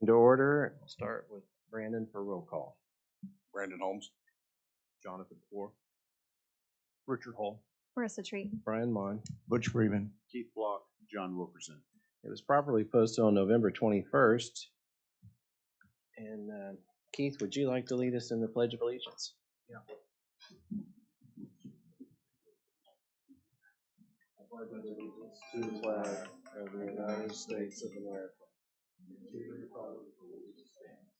To order, start with Brandon for roll call. Brandon Holmes. Jonathan Poor. Richard Hall. Marissa Treat. Brian Mon. Butch Freeman. Keith Block. John Wilkerson. It was properly posted on November 21st. And Keith, would you like to lead us in the Pledge of Allegiance? Yeah. I pledge allegiance to the flag of the United States of America, and to the republic for which it stands,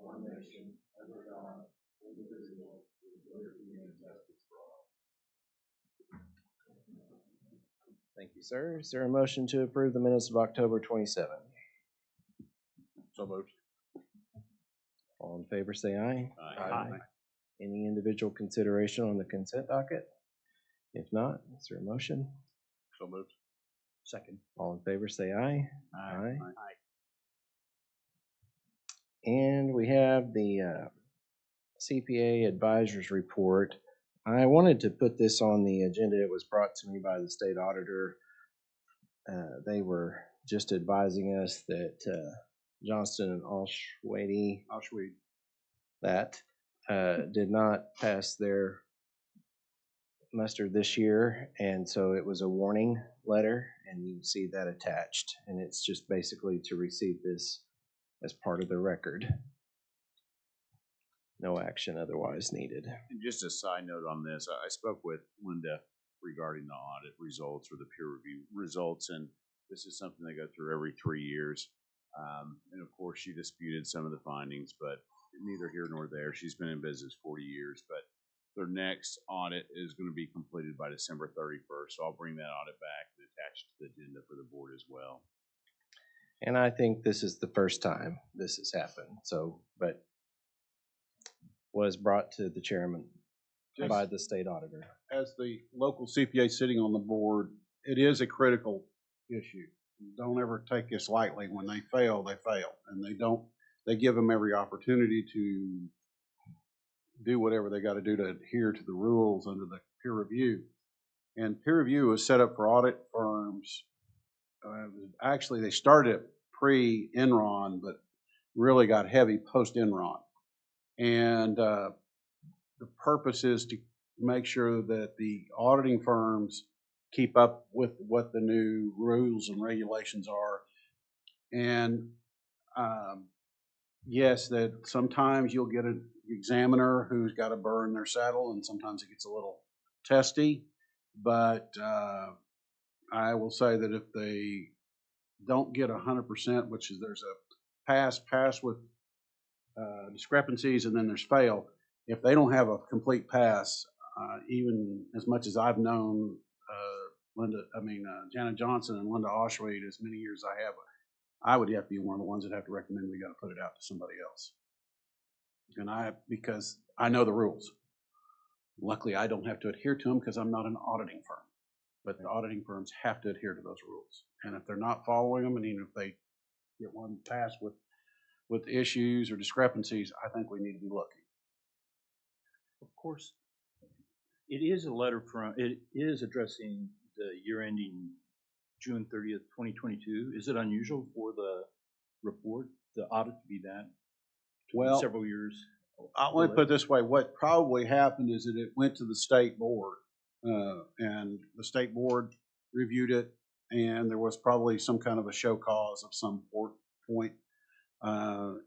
one nation, under God, indivisible, with liberty and justice for all. Thank you, sir. Is there a motion to approve the minutes of October 27? So moved. All in favor, say aye. Aye. Any individual consideration on the consent docket? If not, is there a motion? So moved. Second. All in favor, say aye. Aye. And we have the CPA Advisors Report. I wanted to put this on the agenda. It was brought to me by the state auditor. They were just advising us that Johnston and Allschwede that did not pass their muster this year, and so it was a warning letter, and you see that attached, and it's just basically to receive this as part of the record. No action otherwise needed. And just a side note on this, I spoke with Linda regarding the audit results or the peer review results, and this is something they go through every 3 years. And of course, she disputed some of the findings, but neither here nor there. She's been in business 40 years, but their next audit is going to be completed by December 31st. So I'll bring that audit back and attach it to the agenda for the board as well. And I think this is the first time this has happened. So, but was brought to the chairman by the state auditor. As the local CPA sitting on the board, it is a critical issue. Don't ever take this lightly. When they fail, and they give them every opportunity to do whatever they got to do to adhere to the rules under the peer review. And peer review was set up for audit firms. Actually, they started pre-Enron, but really got heavy post-Enron. And the purpose is to make sure that the auditing firms keep up with what the new rules and regulations are. And yes, that sometimes you'll get an examiner who's got to burn their saddle, and sometimes it gets a little testy. But I will say that if they don't get 100%, which is there's a pass with discrepancies, and then there's fail. If they don't have a complete pass, even as much as I've known Janet Johnson and Linda Allschwede as many years I have, I would have to be one of the ones that have to recommend we got to put it out to somebody else. And because I know the rules. Luckily, I don't have to adhere to them because I'm not an auditing firm. But the auditing firms have to adhere to those rules. And if they're not following them, and even if they get one passed with issues or discrepancies, I think we need to be looking. Of course, it is addressing the year ending June 30th, 2022. Is it unusual for the report, the audit to be that? Well, several years. Let me put it this way. What probably happened is that it went to the state board, and the state board reviewed it, and there was probably some kind of a show cause of some point,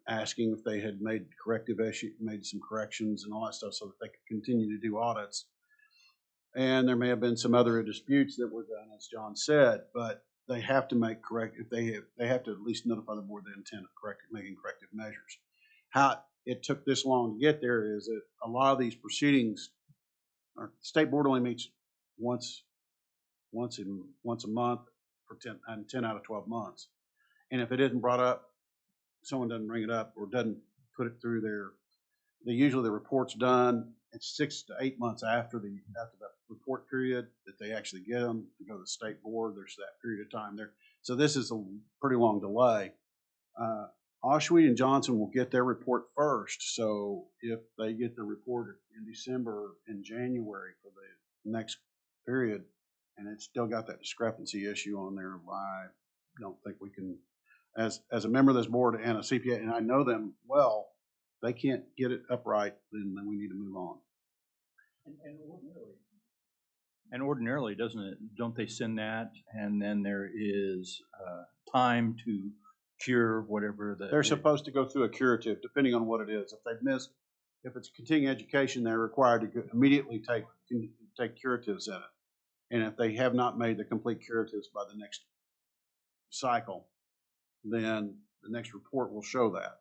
asking if they had made some corrections and all that stuff so that they could continue to do audits. And there may have been some other disputes that were done, as John said, but they have to make they have to at least notify the board the intent of making corrective measures. How it took this long to get there is that a lot of these proceedings, our state board only meets once a month for 10 out of 12 months. And if it isn't brought up, someone doesn't bring it up or doesn't put it through usually the report's done. It's 6 to 8 months after the report period that they actually get them to go to the state board. There's that period of time there. So this is a pretty long delay. Allschwede and Johnson will get their report first. So if they get the report in December and January for the next period, and it's still got that discrepancy issue on there, I don't think we can. as a member of this board and a CPA, and I know them well, they can't get it upright, then we need to move on. And ordinarily, don't they send that, and then there is time to cure whatever the. They're supposed to go through a curative, depending on what it is. If they've missed, if it's continuing education, they're required to immediately take curatives in it. And if they have not made the complete curatives by the next cycle, then the next report will show that.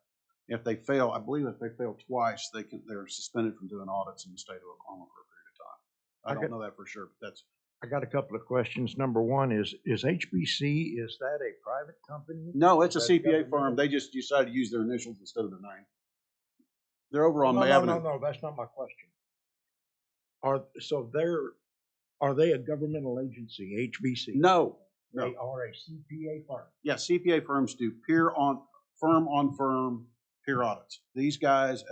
If they fail, I believe if they fail twice, they're suspended from doing audits in the state of Oklahoma for a period of time. I don't know that for sure, but that's. I got a couple of questions. Number one is HBC, is that a private company? No, it's a Is that CPA firm. governmental? They just decided to use their initials instead of their name. They're over on No, May no, Avenue. no, that's not my question. Are they a governmental agency, HBC? No, They no. are a CPA firm. Yeah, CPA firms do firm peer audits. These guys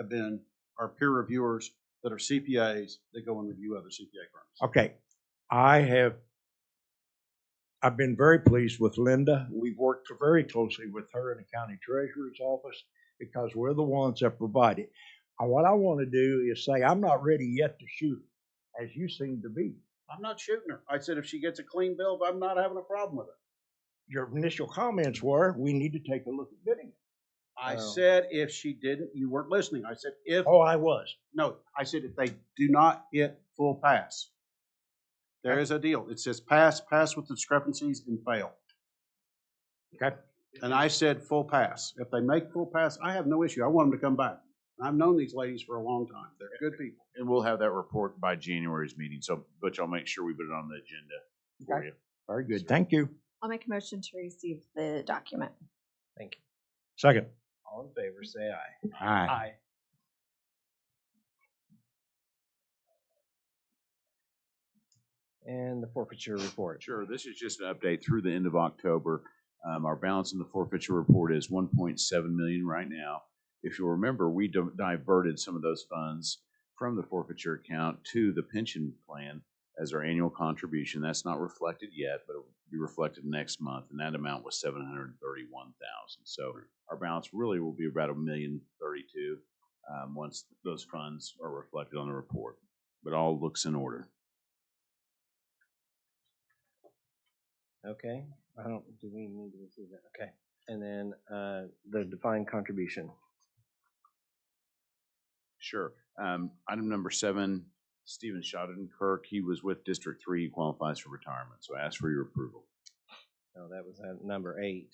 are peer reviewers that are CPAs that go and review other CPA firms. Okay, I've been very pleased with Linda. We've worked very closely with her in the county treasurer's office because we're the ones that provide it. And what I want to do is say, I'm not ready yet to shoot, as you seem to be. I'm not shooting her. I said if she gets a clean bill, I'm not having a problem with it. Your initial comments were, we need to take a look at bidding it. I Oh. said if she didn't, you weren't listening. I said if, Oh, I was. no, I said if they do not hit full pass. There is a deal. It says pass with discrepancies, and fail. Okay. And I said full pass. If they make full pass, I have no issue. I want them to come back. I've known these ladies for a long time. They're good people. And we'll have that report by January's meeting, so Butch, I'll make sure we put it on the agenda for Okay. you. Very good. Thank you. I'll make a motion to receive the document. Thank you. Second. All in favor, say aye. Aye. And the forfeiture report. Sure, this is just an update through the end of October. Our balance in the forfeiture report is 1.7 million right now. If you'll remember, we diverted some of those funds from the forfeiture account to the pension plan as our annual contribution. That's not reflected yet, but it will be reflected next month, and that amount was 731,000. So our balance really will be about $1,032,000 once those funds are reflected on the report. But all looks in order. Okay, do we need to receive that? Okay. And then, the defined contribution. Sure. Item number 7, Stephen Schadenkirk. He was with District 3. He qualifies for retirement, so I ask for your approval. No, that was number 8.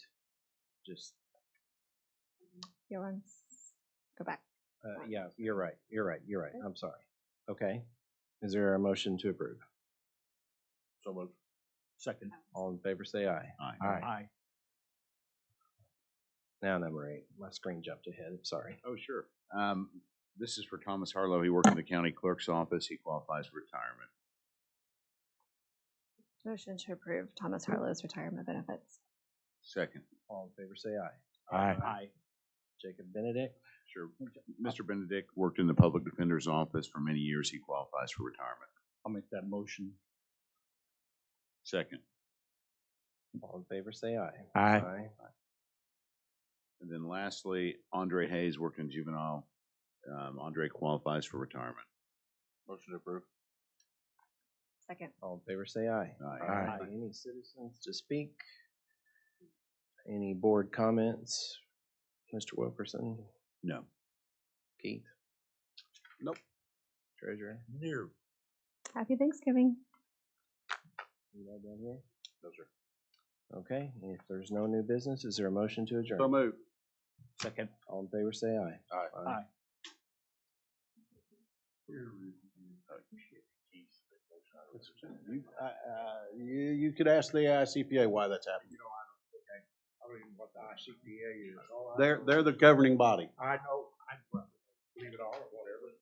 Just, You want go back? yeah, you're right. I'm sorry. Okay. Is there a motion to approve? So moved. Second. All in favor, say aye. Aye. Now number 8. My screen jumped ahead. Sorry. Oh, sure. This is for Thomas Harlow. He worked in the county clerk's office. He qualifies for retirement. Motion to approve Thomas Harlow's retirement benefits. Second. All in favor, say aye. Aye. Jacob Benedict. Sure. Mr. Benedict worked in the public defender's office for many years. He qualifies for retirement. I'll make that motion. Second. All in favor, say aye. Aye. And then lastly, Andre Hayes worked in juvenile. Andre qualifies for retirement. Motion to approve. Second. All in favor, say aye. Aye. Any citizens to speak? Any board comments? Mr. Wilkerson? No. Keith? Nope. Treasurer? No. Happy Thanksgiving. You all done here? No, sir. Okay, if there's no new business, is there a motion to adjourn? So moved. Second. All in favor, say aye. Aye. You could ask the ICPA why that's happening. I don't even know what the ICPA is. They're the governing body. I know